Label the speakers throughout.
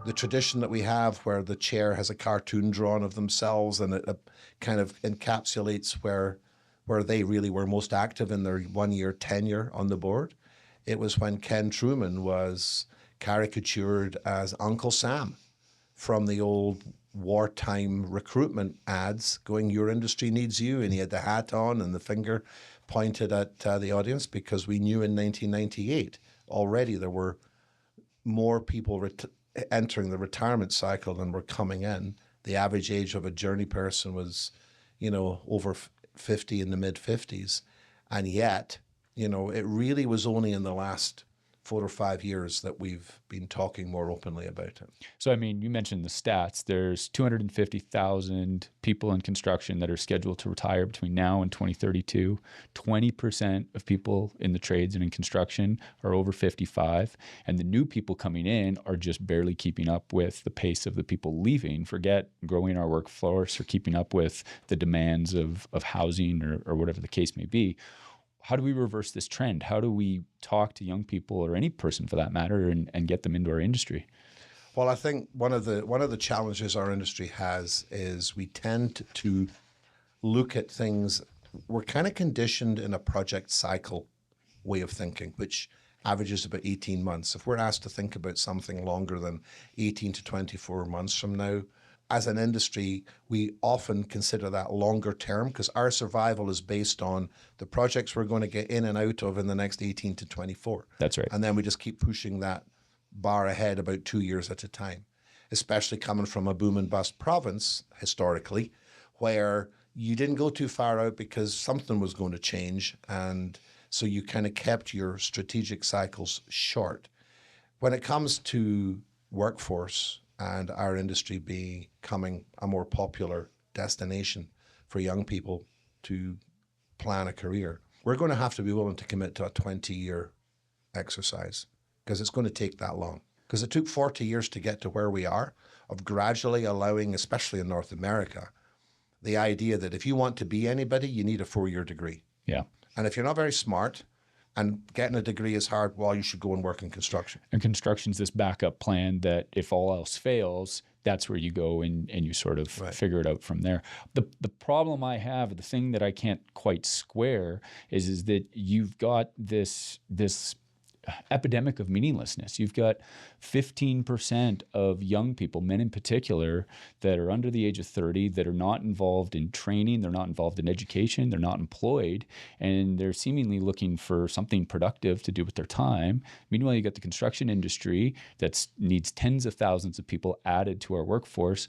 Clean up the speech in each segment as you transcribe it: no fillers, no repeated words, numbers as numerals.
Speaker 1: the tradition that we have where the chair has a cartoon drawn of themselves and it kind of encapsulates where they really were most active in their 1-year tenure on the board. It was when Ken Truman was caricatured as Uncle Sam from the old wartime recruitment ads going, your industry needs you. And he had the hat on and the finger pointed at the audience, because we knew in 1998 already there were more people entering the retirement cycle than were coming in. The average age of a journey person was, over 50, in the mid 50s. And yet, it really was only in the last 4 or 5 years that we've been talking more openly about it.
Speaker 2: So, I mean, you mentioned the stats. There's 250,000 people in construction that are scheduled to retire between now and 2032. 20% of people in the trades and in construction are over 55. And the new people coming in are just barely keeping up with the pace of the people leaving. Forget growing our workforce or keeping up with the demands of housing or whatever the case may be. How do we reverse this trend? How do we talk to young people, or any person for that matter, and get them into our industry?
Speaker 1: Well, I think one of the challenges our industry has is we tend to look at things. We're kind of conditioned in a project cycle way of thinking, which averages about 18 months. If we're asked to think about something longer than 18 to 24 months from now, as an industry, we often consider that longer term, because our survival is based on the projects we're going to get in and out of in the next 18 to 24.
Speaker 2: That's right.
Speaker 1: And then we just keep pushing that bar ahead about 2 years at a time, especially coming from a boom and bust province historically, where you didn't go too far out because something was going to change. And so you kind of kept your strategic cycles short. When it comes to workforce and our industry becoming a more popular destination for young people to plan a career, we're going to have to be willing to commit to a 20-year exercise, because it's going to take that long. Because it took 40 years to get to where we are, of gradually allowing, especially in North America, the idea that if you want to be anybody, you need a 4-year degree.
Speaker 2: Yeah.
Speaker 1: And if you're not very smart, and getting a degree is hard, well, you should go and work in construction.
Speaker 2: And construction's this backup plan that if all else fails, that's where you go and you sort of figure it out from there. The problem I have, the thing that I can't quite square is that you've got this epidemic of meaninglessness. You've got 15% of young people, men in particular, that are under the age of 30 that are not involved in training, they're not involved in education, they're not employed, and they're seemingly looking for something productive to do with their time. Meanwhile, you got the construction industry that needs tens of thousands of people added to our workforce.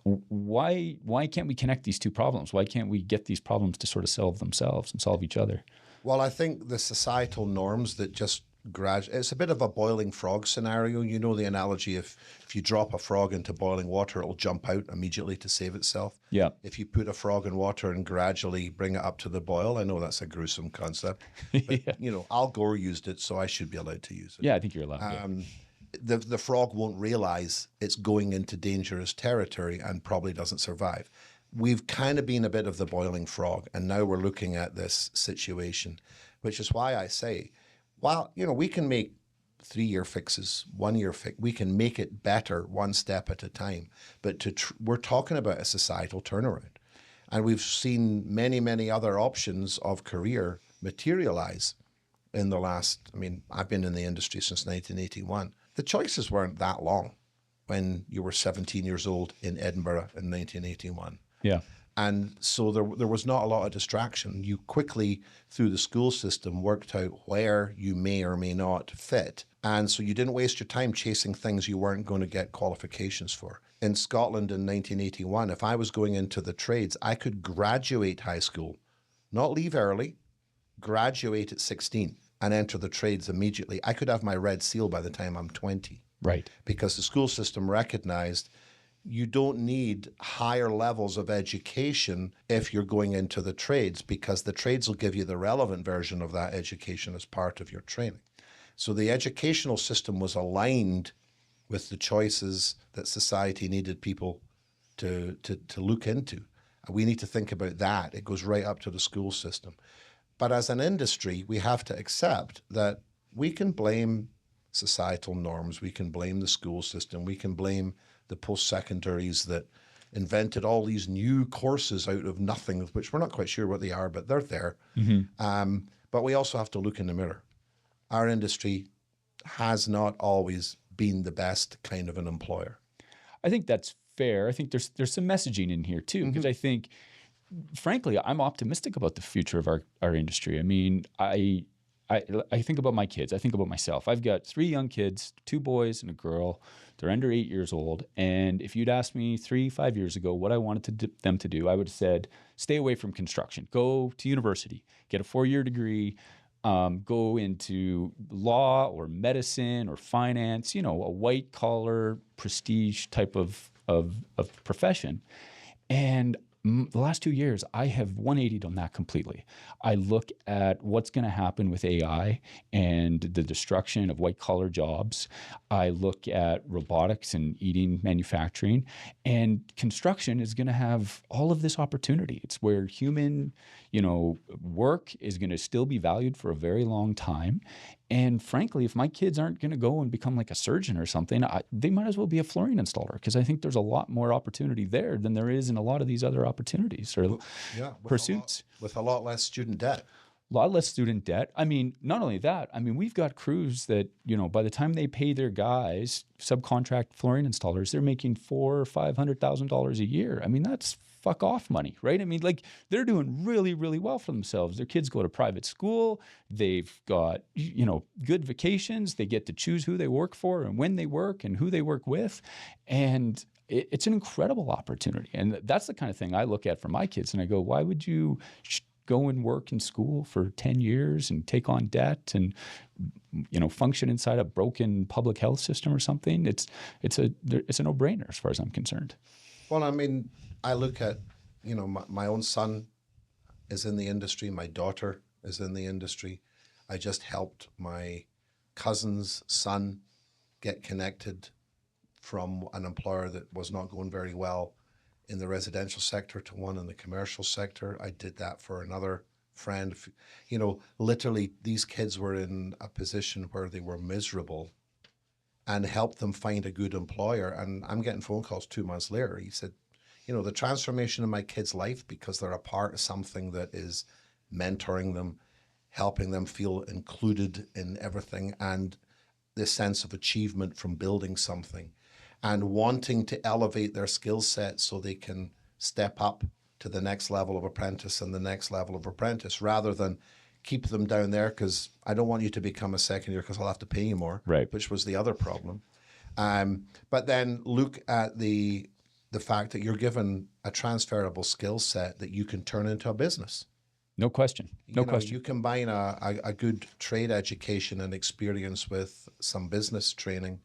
Speaker 2: Why can't we connect these two problems? Why can't we get these problems to sort of solve themselves and solve each other?
Speaker 1: Well, I think the societal norms that just it's a bit of a boiling frog scenario. You know the analogy, if you drop a frog into boiling water, it'll jump out immediately to save itself.
Speaker 2: Yeah.
Speaker 1: If you put a frog in water and gradually bring it up to the boil, I know that's a gruesome concept, but Al Gore used it, so I should be allowed to use it.
Speaker 2: Yeah, I think you're allowed.
Speaker 1: The frog won't realize it's going into dangerous territory and probably doesn't survive. We've kind of been a bit of the boiling frog, and now we're looking at this situation, which is why I say, while, we can make 3-year fixes, 1-year fix, we can make it better one step at a time. But we're talking about a societal turnaround. And we've seen many, many other options of career materialize in the last, I've been in the industry since 1981. The choices weren't that long when you were 17 years old in Edinburgh in 1981.
Speaker 2: Yeah.
Speaker 1: And so there was not a lot of distraction. You quickly, through the school system, worked out where you may or may not fit. And so you didn't waste your time chasing things you weren't going to get qualifications for. In Scotland in 1981, if I was going into the trades, I could graduate high school, not leave early, graduate at 16 and enter the trades immediately. I could have my red seal by the time I'm 20.
Speaker 2: Right.
Speaker 1: Because the school system recognized you don't need higher levels of education if you're going into the trades, because the trades will give you the relevant version of that education as part of your training. So the educational system was aligned with the choices that society needed people to look into. And we need to think about that. It goes right up to the school system. But as an industry, we have to accept that we can blame societal norms. We can blame the school system. We can blame the post-secondaries that invented all these new courses out of nothing, which we're not quite sure what they are, but they're there. But we also have to look in the mirror. Our industry has not always been the best kind of an employer.
Speaker 2: I think that's fair. I think there's some messaging in here too, because I think, frankly, I'm optimistic about the future of our industry. I mean, I think about my kids. I think about myself. I've got 3 young kids, 2 boys and a girl. They're under 8 years old. And if you'd asked me 3-5 years ago what I wanted them to do, I would have said, stay away from construction. Go to university, get a 4-year degree, go into law or medicine or finance, a white collar prestige type of profession. And the last 2 years, I have 180'd on that completely. I look at what's going to happen with AI and the destruction of white-collar jobs. I look at robotics and eating manufacturing. And construction is going to have all of this opportunity. It's where human, work is going to still be valued for a very long time. And frankly, if my kids aren't going to go and become like a surgeon or something, they might as well be a flooring installer, because I think there's a lot more opportunity there than there is in a lot of these other opportunities or pursuits.
Speaker 1: With a lot less student debt.
Speaker 2: A lot less student debt. I mean, not only that, we've got crews that, by the time they pay their guys, subcontract flooring installers, they're making $400,000 or $500,000 a year. That's fuck off money, right? They're doing really, really well for themselves. Their kids go to private school. They've got, good vacations. They get to choose who they work for and when they work and who they work with. And it's an incredible opportunity. And that's the kind of thing I look at for my kids. And I go, why would you go and work in school for 10 years and take on debt and, function inside a broken public health system or something? It's a no-brainer as far as I'm concerned.
Speaker 1: Well, I look at, my own son is in the industry. My daughter is in the industry. I just helped my cousin's son get connected from an employer that was not going very well in the residential sector to one in the commercial sector. I did that for another friend. Literally these kids were in a position where they were miserable and helped them find a good employer. And I'm getting phone calls 2 months later. He said, the transformation in my kid's life, because they're a part of something that is mentoring them, helping them feel included in everything, and this sense of achievement from building something and wanting to elevate their skill set so they can step up to the next level of apprentice and the next level of apprentice, rather than keep them down there because I don't want you to become a second year because I'll have to pay you more,
Speaker 2: right?
Speaker 1: Which was the other problem. But then look at the fact that you're given a transferable skill set that you can turn into a business.
Speaker 2: No question. No question.
Speaker 1: You combine a good trade education and experience with some business training,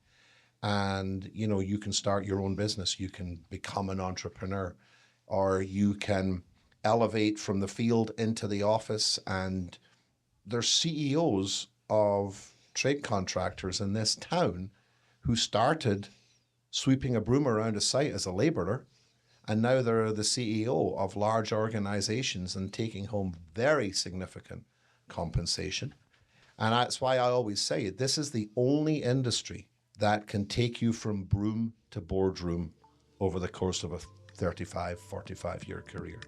Speaker 1: and you can start your own business. You can become an entrepreneur, or you can elevate from the field into the office. And there's CEOs of trade contractors in this town who started sweeping a broom around a site as a laborer, and now they're the CEO of large organizations and taking home very significant compensation. And that's why I always say this is the only industry that can take you from broom to boardroom over the course of a 35, 45-year career.